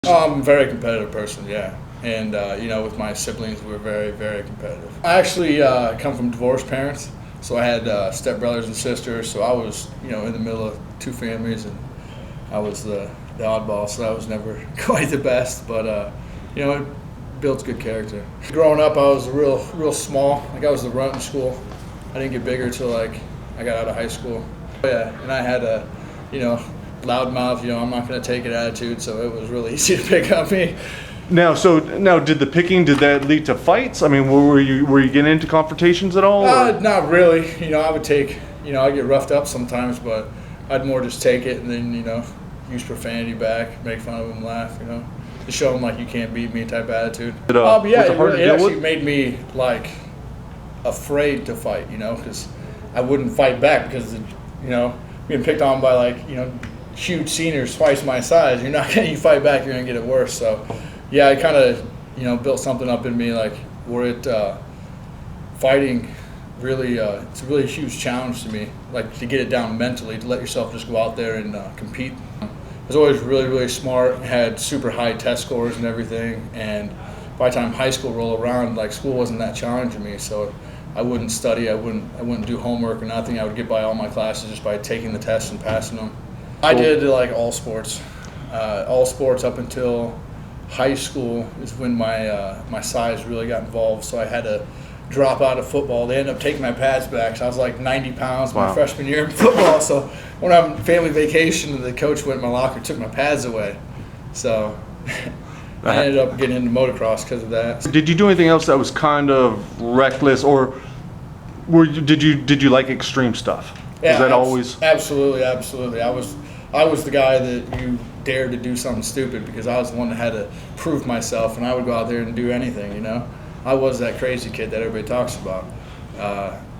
I'm a very competitive person, yeah. And, with my siblings, we're very, very competitive. I actually come from divorced parents, so I had stepbrothers and sisters, so I was, in the middle of two families, and I was the oddball, so that was never quite the best, but, it builds good character. Growing up, I was real small. Like, I was the runt in school. I didn't get bigger till, I got out of high school. Yeah, and I had a, loudmouth, I'm not going to take it attitude, so it was really easy to pick on me. Now, did the picking, did that lead to fights? I mean, were you getting into confrontations at all? Not really. I would take, I'd get roughed up sometimes, but I'd more just take it and then, use profanity back, make fun of them, laugh, to show them, you can't beat me type attitude. But yeah, it actually made me, afraid to fight, because I wouldn't fight back because, being picked on by, huge seniors twice my size, you fight back, you're going to get it worse. So, yeah, I kind of, built something up in me, where it, fighting really, it's a really huge challenge to me, to get it down mentally, to let yourself just go out there and compete. I was always really, really smart, had super high test scores and everything, and by the time high school rolled around, school wasn't that challenging me, so I wouldn't study, I wouldn't do homework or nothing. I would get by all my classes just by taking the tests and passing them. I did all sports. All sports up until high school is when my size really got involved, so I had to drop out of football. They ended up taking my pads back, so I was 90 pounds my freshman year in football. So when I'm on family vacation, the coach went in my locker, took my pads away. So I ended up getting into motocross because of that. Did you do anything else that was kind of reckless, or did you like extreme stuff? Yeah, was that always? Absolutely. I was the guy that you dared to do something stupid because I was the one that had to prove myself, and I would go out there and do anything. I was that crazy kid that everybody talks about,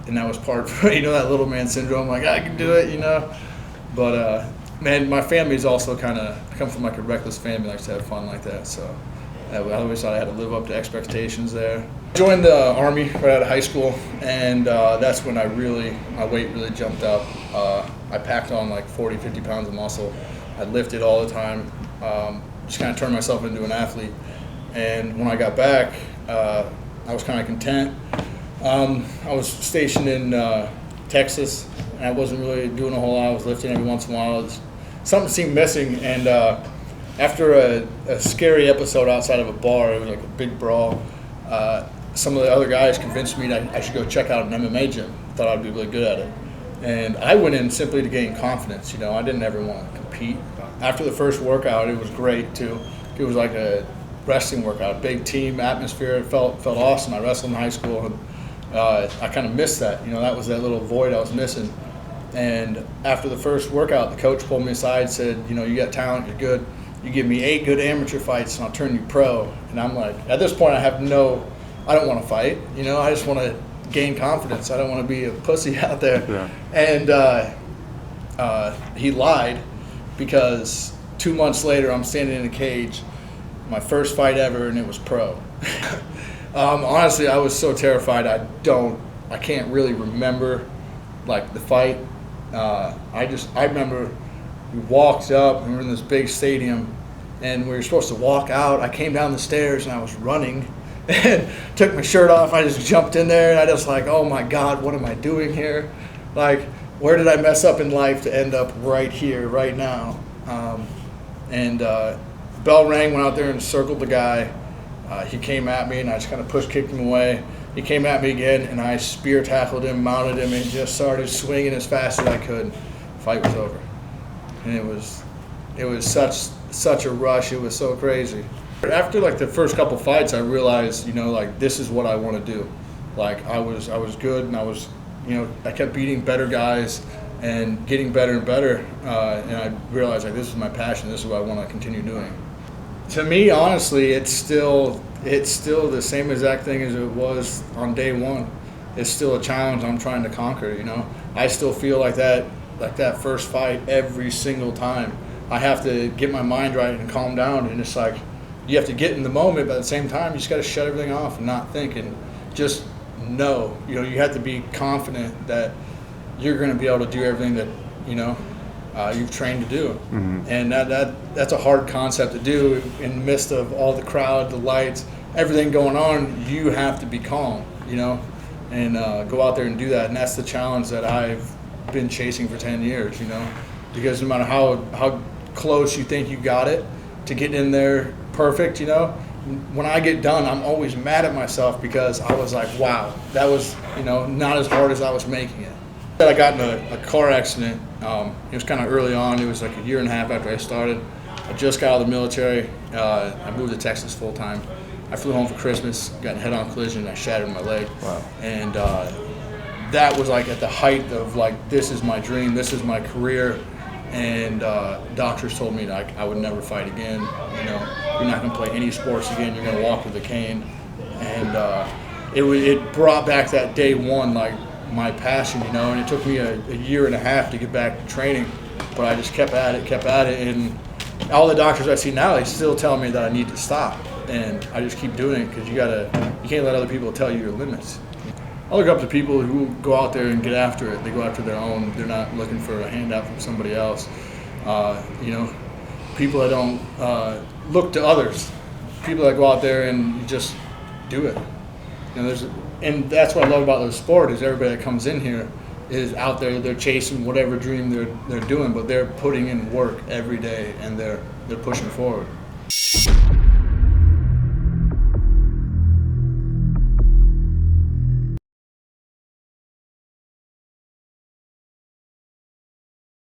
and that was part of that little man syndrome. I can do it, But man, my family's also I come from a reckless family, likes to have fun like that. So I always thought I had to live up to expectations there. Joined the Army right out of high school, and that's when my weight really jumped up. I packed on 40, 50 pounds of muscle. I lifted all the time, just kind of turned myself into an athlete. And when I got back, I was kind of content. I was stationed in Texas, and I wasn't really doing a whole lot. I was lifting every once in a while. Something seemed missing, and after a scary episode outside of a bar, it was a big brawl, some of the other guys convinced me that I should go check out an MMA gym. Thought I'd be really good at it. And I went in simply to gain confidence. I didn't ever want to compete. After the first workout, it was great too. It was like a wrestling workout, big team atmosphere. It felt awesome. I wrestled in high school, and I kind of missed that. That was that little void I was missing. And after the first workout, the coach pulled me aside, said, you got talent, you're good. You give me 8 good amateur fights, and I'll turn you pro. And I'm at this point, I don't want to fight. I just want to gain confidence. I don't want to be a pussy out there. Yeah. And he lied, because 2 months later, I'm standing in a cage, my first fight ever, and it was pro. Honestly, I was so terrified. I can't really remember the fight. I remember we walked up, and we were in this big stadium, and we were supposed to walk out. I came down the stairs, and I was running, and took my shirt off. I just jumped in there, and I just oh my God, what am I doing here? Where did I mess up in life to end up right here, right now? Bell rang, went out there and circled the guy. He came at me, and I just kind of kicked him away. He came at me again, and I spear tackled him, mounted him, and just started swinging as fast as I could. Fight was over, and it was such a rush. It was so crazy. After the first couple fights, I realized, this is what I want to do. I was good, and I was, I kept beating better guys and getting better and better, and I realized this is my passion. This is what I want to continue doing. To me, honestly, it's still the same exact thing as it was on day one. It's still a challenge I'm trying to conquer. I still feel like that first fight every single time. I have to get my mind right and calm down, and it's you have to get in the moment, but at the same time, you just got to shut everything off and not think, and just know. You have to be confident that you're going to be able to do everything that you've trained to do. And that's a hard concept to do in the midst of all the crowd, the lights, everything going on. You have to be calm, you know, and go out there and do that. And that's the challenge that I've been chasing for 10 years, you know, because no matter how close you think you got it to get in there perfect, you know, when I get done, I'm always mad at myself because I was like, wow, that was, you know, not as hard as I was making it. I got in a car accident. It was kind of early on. It was like a year and a half after I started. I just got out of the military. I moved to Texas full time. I flew home for Christmas, got in a head-on collision, and I shattered my leg. Wow. And that was like at the height of like, this is my dream, this is my career. And doctors told me like I would never fight again. You know, you're not going to play any sports again. You're going to walk with a cane. And it brought back that day one, like my passion, you know. And it took me a year and a half to get back to training, but I just kept at it. And all the doctors I see now, they still tell me that I need to stop. And I just keep doing it because you can't let other people tell you your limits. I look up to people who go out there and get after it. They go after their own. They're not looking for a handout from somebody else. You know, people that don't look to others. People that go out there and just do it. You know, and that's what I love about the sport is everybody that comes in here is out there. They're chasing whatever dream they're doing, but they're putting in work every day and they're pushing forward.